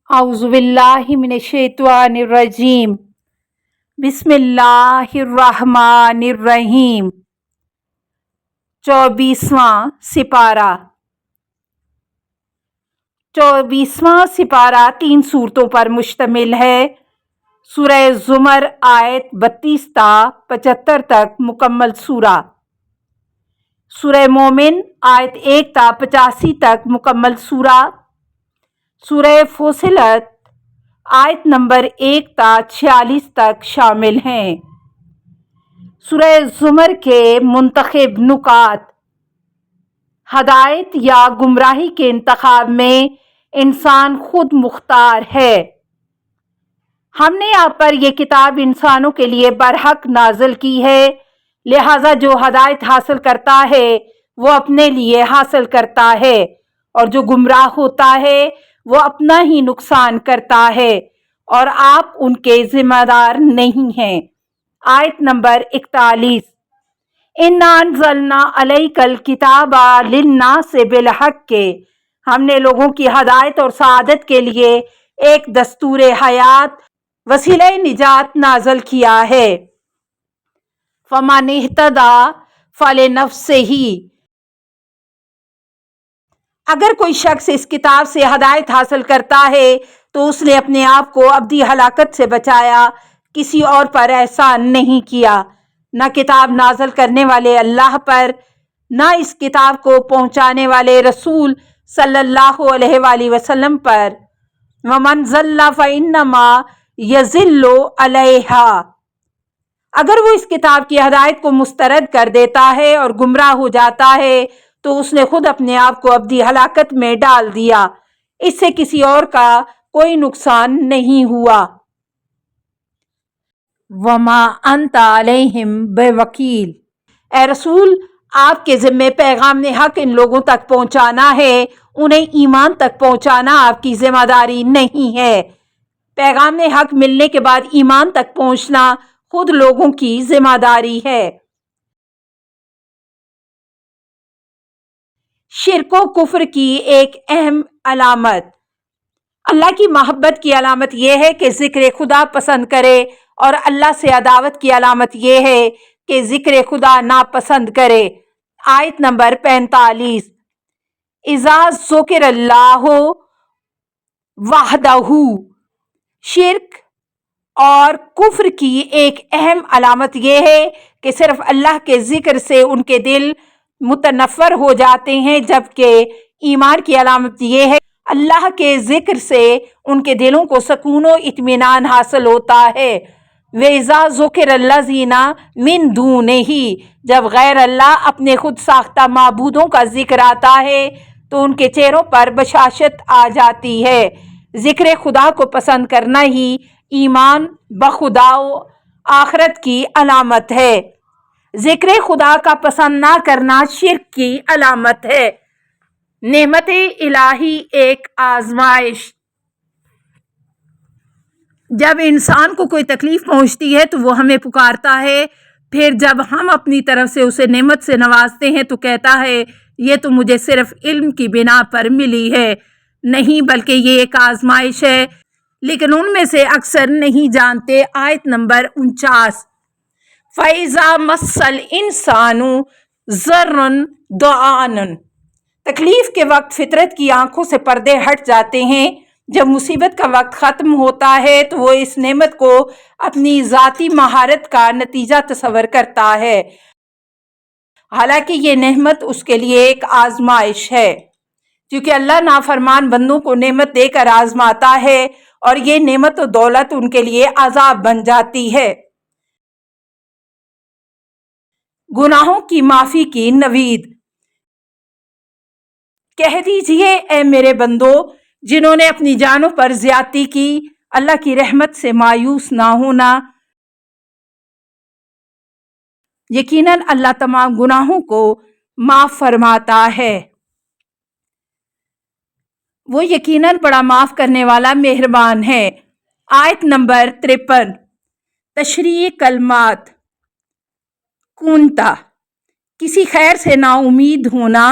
اعوذ باللہ من الشیطان الرجیم بسم اللہ الرحمن الرحیم 24واں سپارہ 24واں سپارہ 3 صورتوں پر مشتمل ہے۔ سورہ زمر آیت 32 تا 75 تک مکمل سورہ، سورہ مومن آیت 1 تا 85 تک مکمل سورہ، سورہ فصلت آیت نمبر 1 تا 46 تک شامل ہیں۔ سورہ زمر کے منتخب نکات: ہدایت یا گمراہی کے انتخاب میں انسان خود مختار ہے۔ ہم نے آپ پر یہ کتاب انسانوں کے لیے برحق نازل کی ہے، لہذا جو ہدایت حاصل کرتا ہے وہ اپنے لیے حاصل کرتا ہے، اور جو گمراہ ہوتا ہے وہ اپنا ہی نقصان کرتا ہے، اور آپ ان کے ذمہ دار نہیں ہیں۔ آیت نمبر 41: اِنَّا أَنزَلْنَا عَلَيْكَ الْكِتَابَ لِلنَّاسِ بِالْحَقِّ، ہم نے لوگوں کی ہدایت اور سعادت کے لیے ایک دستور حیات، وسیلہ نجات نازل کیا ہے۔ فَمَنِ اهْتَدَىٰ فَلِنَفْسِهِ، اگر کوئی شخص اس کتاب سے ہدایت حاصل کرتا ہے تو اس نے اپنے آپ کو ابدی ہلاکت سے بچایا، کسی اور پر احسان نہیں کیا، نہ کتاب نازل کرنے والے اللہ پر، نہ اس کتاب کو پہنچانے والے رسول صلی اللہ علیہ وآلہ وسلم پر۔ وَمَنْ ضَلَّ فَإِنَّمَا يَضِلُّ عَلَيْهَا، اگر وہ اس کتاب کی ہدایت کو مسترد کر دیتا ہے اور گمراہ ہو جاتا ہے تو اس نے خود اپنے آپ کو ابدی ہلاکت میں ڈال دیا، اس سے کسی اور کا کوئی نقصان نہیں ہوا۔ وَمَا أَنْتَ عَلَيْهِمْ بِوَكِيلٍ، اے رسول، آپ کے ذمے پیغام حق ان لوگوں تک پہنچانا ہے، انہیں ایمان تک پہنچانا آپ کی ذمہ داری نہیں ہے۔ پیغام حق ملنے کے بعد ایمان تک پہنچنا خود لوگوں کی ذمہ داری ہے۔ شرک و کفر کی ایک اہم علامت: اللہ کی محبت کی علامت یہ ہے کہ ذکر خدا پسند کرے، اور اللہ سے عداوت کی علامت یہ ہے کہ ذکر خدا ناپسند کرے۔ آیت نمبر 45: اذا ذکر اللہ وحدہ، شرک اور کفر کی ایک اہم علامت یہ ہے کہ صرف اللہ کے ذکر سے ان کے دل متنفر ہو جاتے ہیں، جبکہ ایمان کی علامت یہ ہے اللہ کے ذکر سے ان کے دلوں کو سکون و اطمینان حاصل ہوتا ہے۔ وَإِذَا ذُكِرَ الَّذِينَ مِن دُونِهِ، جب غیر اللہ اپنے خود ساختہ معبودوں کا ذکر آتا ہے تو ان کے چہروں پر بشاشت آ جاتی ہے۔ ذکر خدا کو پسند کرنا ہی ایمان بخدا و آخرت کی علامت ہے۔ ذکر خدا کا پسند نہ کرنا شرک کی علامت ہے۔ نعمت الہی ایک آزمائش: جب انسان کو کوئی تکلیف پہنچتی ہے تو وہ ہمیں پکارتا ہے، پھر جب ہم اپنی طرف سے اسے نعمت سے نوازتے ہیں تو کہتا ہے یہ تو مجھے صرف علم کی بنا پر ملی ہے۔ نہیں، بلکہ یہ ایک آزمائش ہے، لیکن ان میں سے اکثر نہیں جانتے۔ آیت نمبر 49: فَإِذَا مَسَّ الْإِنسَانُ ضَرٌّ دَعَانَا، تکلیف کے وقت فطرت کی آنکھوں سے پردے ہٹ جاتے ہیں۔ جب مصیبت کا وقت ختم ہوتا ہے تو وہ اس نعمت کو اپنی ذاتی مہارت کا نتیجہ تصور کرتا ہے، حالانکہ یہ نعمت اس کے لیے ایک آزمائش ہے، کیونکہ اللہ نافرمان بندوں کو نعمت دے کر آزماتا ہے، اور یہ نعمت و دولت ان کے لیے عذاب بن جاتی ہے۔ گناہوں کی معافی کی نوید: کہہ دیجئے اے میرے بندو، جنہوں نے اپنی جانوں پر زیادتی کی، اللہ کی رحمت سے مایوس نہ ہونا۔ یقیناً اللہ تمام گناہوں کو معاف فرماتا ہے، وہ یقیناً بڑا معاف کرنے والا مہربان ہے۔ آیت نمبر 53: تشریح کلمات: کونتا، کسی خیر سے نا امید ہونا،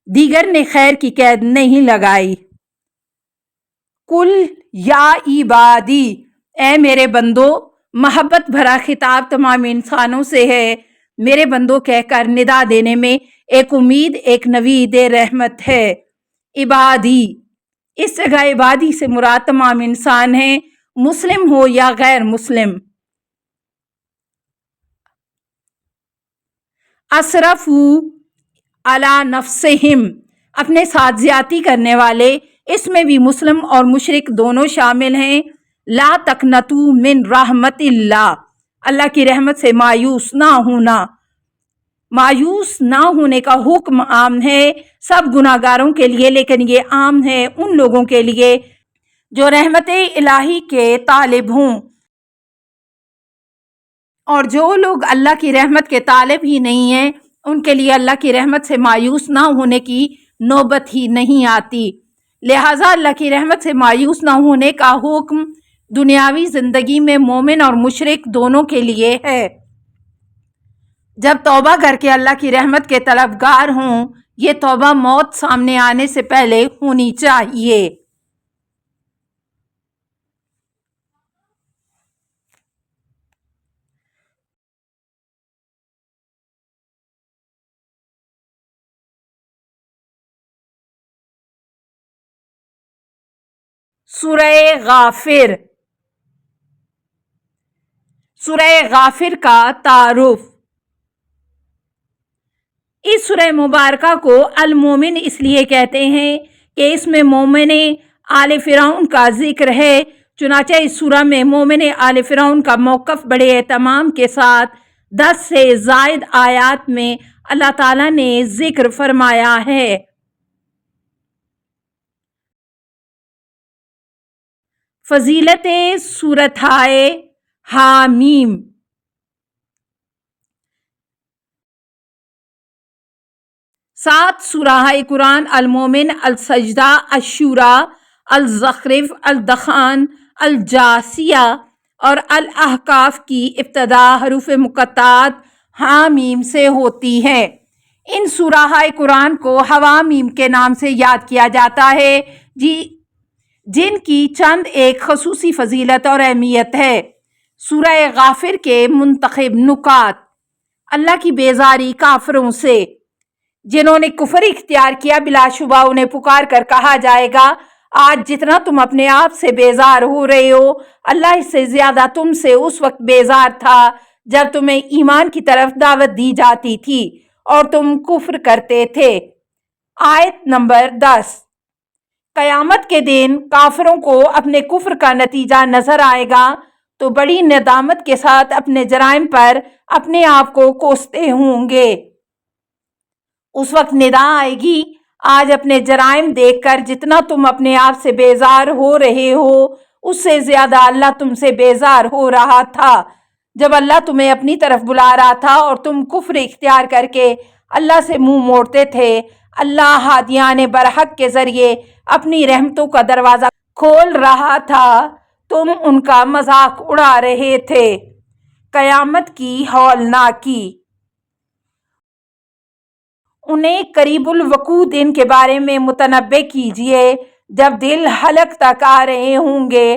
دیگر نے خیر کی قید نہیں لگائی۔ کل یا عبادی، اے میرے بندو، محبت بھرا خطاب تمام انسانوں سے ہے۔ میرے بندو کہہ کر ندا دینے میں ایک امید، ایک نوید رحمت ہے۔ عبادی، اس جگہ عبادی سے مراد تمام انسان ہیں، مسلم ہو یا غیر مسلم۔ اسرفو علی نفسہم، اپنے ساتھ زیادتی کرنے والے، اس میں بھی مسلم اور مشرک دونوں شامل ہیں۔ لا تقنطوا من رحمت اللہ، اللہ کی رحمت سے مایوس نہ ہونا۔ مایوس نہ ہونے کا حکم عام ہے سب گناہگاروں کے لیے، لیکن یہ عام ہے ان لوگوں کے لیے جو رحمت الہی کے طالب ہوں، اور جو لوگ اللہ کی رحمت کے طالب ہی نہیں ہیں ان کے لیے اللہ کی رحمت سے مایوس نہ ہونے کی نوبت ہی نہیں آتی۔ لہٰذا اللہ کی رحمت سے مایوس نہ ہونے کا حکم دنیاوی زندگی میں مومن اور مشرک دونوں کے لیے ہے۔ جب توبہ کر کے اللہ کی رحمت کے طلبگار ہوں، یہ توبہ موت سامنے آنے سے پہلے ہونی چاہیے۔ سورہ غافر، سورہ غافر کا تعارف۔ اس سورہ مبارکہ کو المومن اس لیے کہتے ہیں کہ اس میں مومن آل فرعون کا ذکر ہے، چنانچہ اس سورہ میں مومن آل فرعون کا موقف بڑے اہتمام کے ساتھ 10 سے زائد آیات میں اللہ تعالیٰ نے ذکر فرمایا ہے۔ فضیلت سورتہائے حامیم۔ 7 سورہ قرآن المومن، السجدہ، الشورى، الزخرف، الدخان، الجاثیہ اور الاحقاف کی ابتدا حروف مقطعات حامیم سے ہوتی ہے۔ ان سورہ قرآن کو حوامیم کے نام سے یاد کیا جاتا ہے جن کی چند ایک خصوصی فضیلت اور اہمیت ہے۔ سورہ غافر کے منتخب نکات: اللہ کی بیزاری کافروں سے، جنہوں نے کفر اختیار کیا بلا شبہ انہیں پکار کر کہا جائے گا آج جتنا تم اپنے آپ سے بیزار ہو رہے ہو، اللہ اس سے زیادہ تم سے اس وقت بیزار تھا جب تمہیں ایمان کی طرف دعوت دی جاتی تھی اور تم کفر کرتے تھے۔ آیت نمبر 10۔ قیامت کے دن کافروں کو اپنے کفر کا نتیجہ نظر آئے گا تو بڑی ندامت کے ساتھ اپنے جرائم پر اپنے آپ کو کوستے ہوں گے۔ اس وقت ندا آئے گی، آج اپنے جرائم دیکھ کر جتنا تم اپنے آپ سے بیزار ہو رہے ہو اس سے زیادہ اللہ تم سے بیزار ہو رہا تھا جب اللہ تمہیں اپنی طرف بلا رہا تھا اور تم کفر اختیار کر کے اللہ سے منہ موڑتے تھے۔ اللہ ہادیان برحق کے ذریعے اپنی رحمتوں کا دروازہ کھول رہا تھا، تم ان کا مذاق اڑا رہے تھے۔ قیامت کی ہولناکی: انہیں قریب الوقوع دن کے بارے میں متنبع کیجیے جب دل حلق تک آ رہے ہوں گے،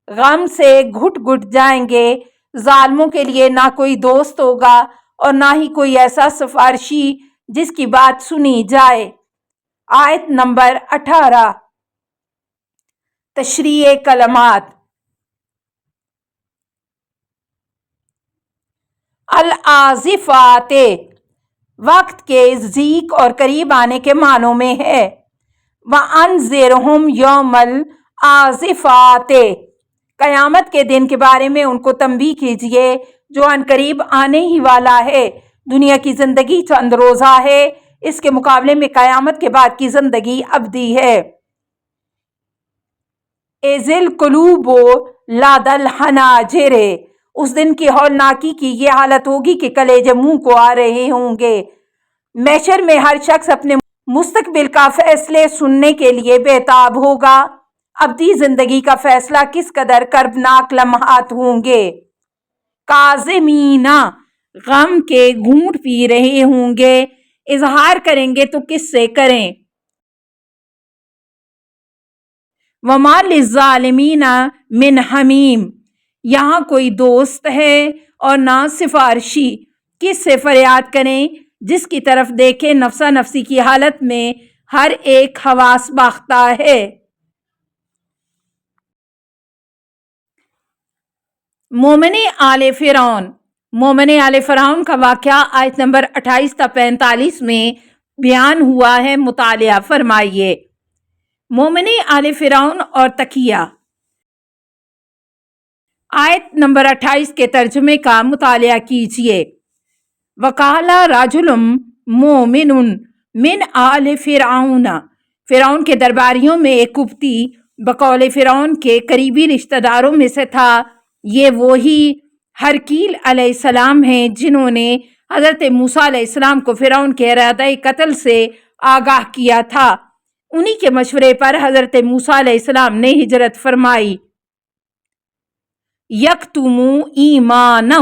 غم سے گھٹ گھٹ جائیں گے، ظالموں کے لیے نہ کوئی دوست ہوگا اور نہ ہی کوئی ایسا سفارشی جس کی بات سنی جائے۔ آیت نمبر 18۔ تشریح کلمات: الآزفات وقت کے نزدیک اور قریب آنے کے معنوں میں ہے۔ وَأَنذِرْهُمْ يَوْمَ الْآزِفَاتِ قیامت کے دن کے بارے میں ان کو تنبیہ کیجیے جو عن قریب آنے ہی والا ہے۔ دنیا کی زندگی چند روزہ ہے، اس کے مقابلے میں قیامت کے بعد کی زندگی ابدی ہے۔ اِذِ الْقُلُوبُ لَدَى الْحَنَاجِرِ اس دن کی ہولناکی کی یہ حالت ہوگی کہ کلیجے منہ کو آ رہے ہوں گے۔ محشر میں ہر شخص اپنے مستقبل کا فیصلے سننے کے لیے بے تاب ہوگا۔ ابدی زندگی کا فیصلہ کس قدر کربناک لمحات ہوں گے۔ کاظمین غم کے گھونٹ پی رہے ہوں گے، اظہار کریں گے تو کس سے کریں۔ وما للظالمین من حمیم، یہاں کوئی دوست ہے اور نہ سفارشی، کس سے فریاد کریں، جس کی طرف دیکھیں نفسا نفسی کی حالت میں ہر ایک حواس باختہ ہے۔ مومن آل فرعون، مومن آل فرعون کا واقعہ آیت نمبر 28 تا 45 میں بیان ہوا ہے، مطالعہ فرمائیے۔ مومن آل فرعون اور تقیہ، آیت نمبر 28 کے ترجمے کا مطالعہ کیجیے۔ وَقَالَ رَجُلٌ مُؤْمِنٌ مِنْ آلِ فرعون، فرعون کے درباریوں میں ایک قبطی بقول فرعون کے قریبی رشتہ داروں میں سے تھا۔ یہ وہی ہرکیل علیہ السلام ہیں جنہوں نے حضرت موسیٰ علیہ السلام کو فرعون کے ارادہ قتل سے آگاہ کیا تھا۔ انہی کے مشورے پر حضرت موسیٰ علیہ السلام نے ہجرت فرمائی۔ یکتم ایمانہ،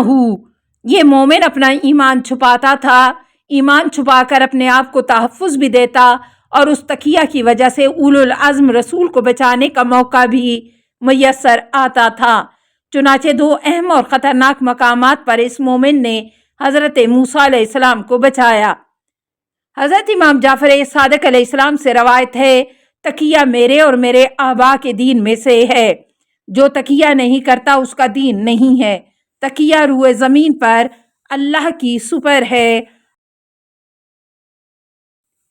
یہ مومن اپنا ایمان چھپاتا تھا، ایمان چھپا کر اپنے آپ کو تحفظ بھی دیتا اور اس تقیہ کی وجہ سے اولو العزم رسول کو بچانے کا موقع بھی میسر آتا تھا۔ چنانچہ دو اہم اور خطرناک مقامات پر اس مومن نے حضرت موسیٰ علیہ السلام کو بچایا۔ حضرت امام جعفر صادق علیہ السلام سے روایت ہے، تقیہ میرے اور میرے آبا کے دین میں سے ہے، جو تقیہ نہیں کرتا اس کا دین نہیں ہے۔ تقیہ روئے زمین پر اللہ کی سپر ہے۔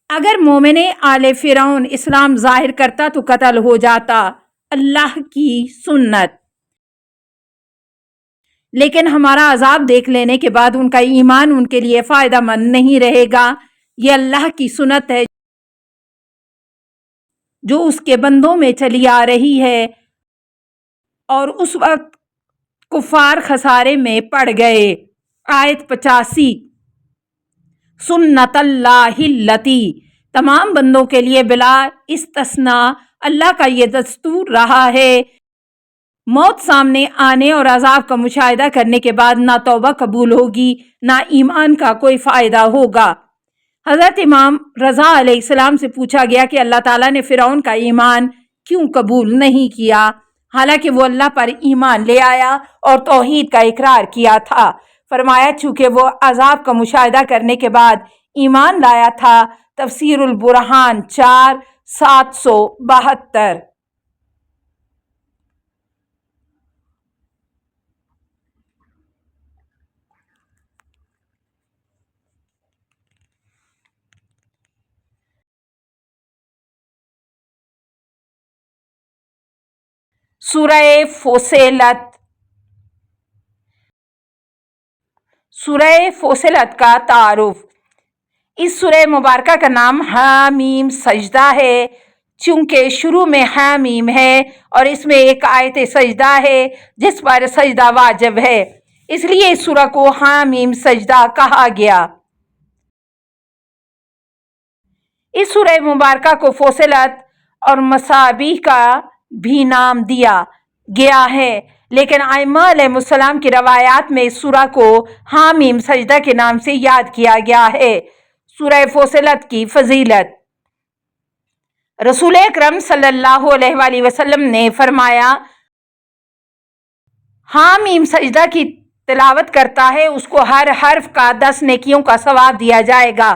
اگر مومن آل فرعون اسلام ظاہر کرتا تو قتل ہو جاتا، اللہ کی سنت۔ لیکن ہمارا عذاب دیکھ لینے کے بعد ان کا ایمان ان کے لیے فائدہ مند نہیں رہے گا۔ یہ اللہ کی سنت ہے جو اس کے بندوں میں چلی آ رہی ہے، اور اس وقت کفار خسارے میں پڑ گئے۔ آیت 85، سنت اللہ التی، تمام بندوں کے لیے بلا استثناء اللہ کا یہ دستور رہا ہے، موت سامنے آنے اور عذاب کا مشاہدہ کرنے کے بعد نہ توبہ قبول ہوگی نہ ایمان کا کوئی فائدہ ہوگا۔ حضرت امام رضا علیہ السلام سے پوچھا گیا کہ اللہ تعالیٰ نے فرعون کا ایمان کیوں قبول نہیں کیا، حالانکہ وہ اللہ پر ایمان لے آیا اور توحید کا اقرار کیا تھا۔ فرمایا چونکہ وہ عذاب کا مشاہدہ کرنے کے بعد ایمان لایا تھا۔ تفسیر البرہان 4/772۔ سورہ فصلت، سورہ فصلت کا تعارف۔ اس سورہ مبارکہ کا نام حامیم سجدہ ہے، چونکہ شروع میں حامیم ہے اور اس میں ایک آیت سجدہ ہے جس پر سجدہ واجب ہے، اس لیے اس سورہ کو حامیم سجدہ کہا گیا۔ اس سورہ مبارکہ کو فصلت اور مصابیح کا بھی نام دیا گیا ہے، لیکن ائمہ علیہ السلام کی روایات میں اس سورہ کو حامیم سجدہ کے نام سے یاد کیا گیا ہے۔ سورہ فصلت کی فضیلت۔ رسول اکرم صلی اللہ علیہ وآلہ وسلم نے فرمایا، حامیم سجدہ کی تلاوت کرتا ہے اس کو ہر حرف کا 10 نیکیوں کا ثواب دیا جائے گا۔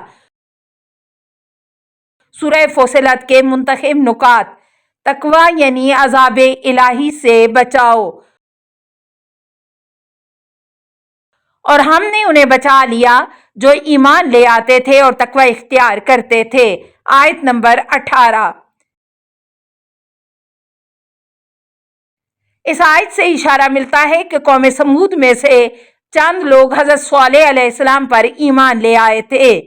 سورہ فصلت کے منتخب نکات۔ تقوی یعنی عذاب الہی سے بچاؤ، اور ہم نے انہیں بچا لیا جو ایمان لے آتے تھے اور تقوی اختیار کرتے تھے۔ آیت نمبر 18۔ اس آیت سے اشارہ ملتا ہے کہ قوم سمود میں سے چند لوگ حضرت صالح علیہ السلام پر ایمان لے آئے تھے۔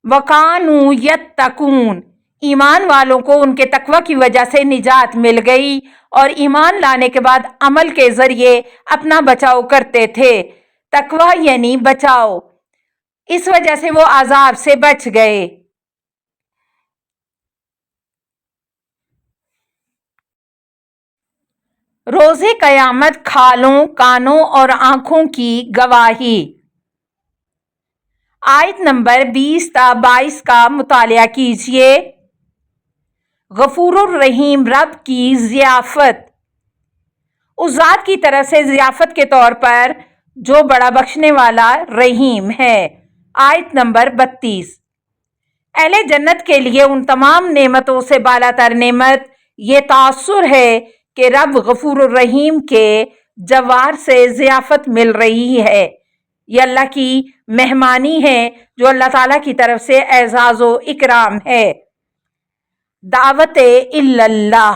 وَقَانُوا يَتَّقُونَ، ایمان والوں کو ان کے تقوی کی وجہ سے نجات مل گئی اور ایمان لانے کے بعد عمل کے ذریعے اپنا بچاؤ کرتے تھے۔ تقوی یعنی بچاؤ، اس وجہ سے وہ عذاب سے بچ گئے۔ روز قیامت کھالوں، کانوں اور آنکھوں کی گواہی۔ آیت نمبر 20 تا 22 کا مطالعہ کیجیے۔ غفور الرحیم رب کی ضیافت، اس ذات کی طرف سے ضیافت کے طور پر جو بڑا بخشنے والا رحیم ہے۔ آیت نمبر 32۔ اہل جنت کے لیے ان تمام نعمتوں سے بالا تر نعمت یہ تاثر ہے کہ رب غفور الرحیم کے جوار سے ضیافت مل رہی ہے۔ یہ اللہ کی مہمانی ہے جو اللہ تعالیٰ کی طرف سے اعزاز و اکرام ہے۔ دعوت اللہ،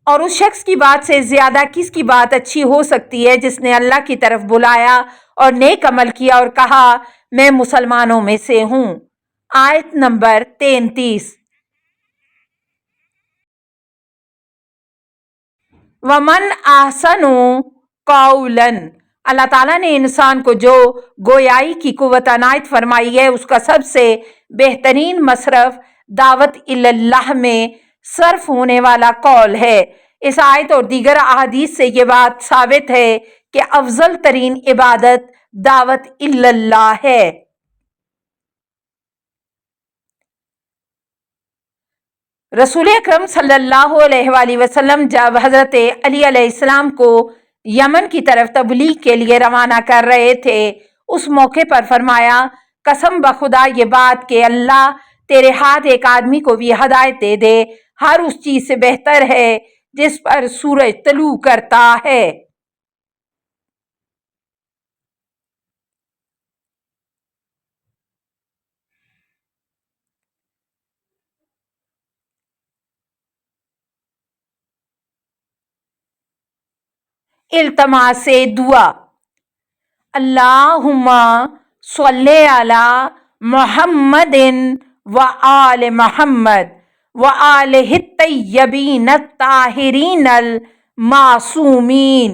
اور اس شخص کی بات سے زیادہ کس کی بات اچھی ہو سکتی ہے جس نے اللہ کی طرف بلایا اور نیک عمل کیا اور کہا میں مسلمانوں میں سے ہوں۔ آیت نمبر 33۔ وَمَنْ أَحْسَنُ قَوْلًا، اللہ تعالیٰ نے انسان کو جو گویائی کی قوت عنایت فرمائی ہے اس کا سب سے بہترین مصرف دعوت اللہ میں صرف ہونے والا قول ہے۔ اس آیت اور دیگر احادیث سے یہ بات ثابت ہے کہ افضل ترین عبادت دعوت اللہ ہے۔ رسول اکرم صلی اللہ علیہ وآلہ وسلم جب حضرت علی علیہ السلام کو یمن کی طرف تبلیغ کے لیے روانہ کر رہے تھے، اس موقع پر فرمایا قسم بخدا یہ بات کہ اللہ تیرے ہاتھ ایک آدمی کو بھی ہدایت دے دے ہر اس چیز سے بہتر ہے جس پر سورج طلوع کرتا ہے۔ التماس دعا، اللہم صلی علی محمد و آل محمد و آلہ الطیبین الطاہرین المعصومین۔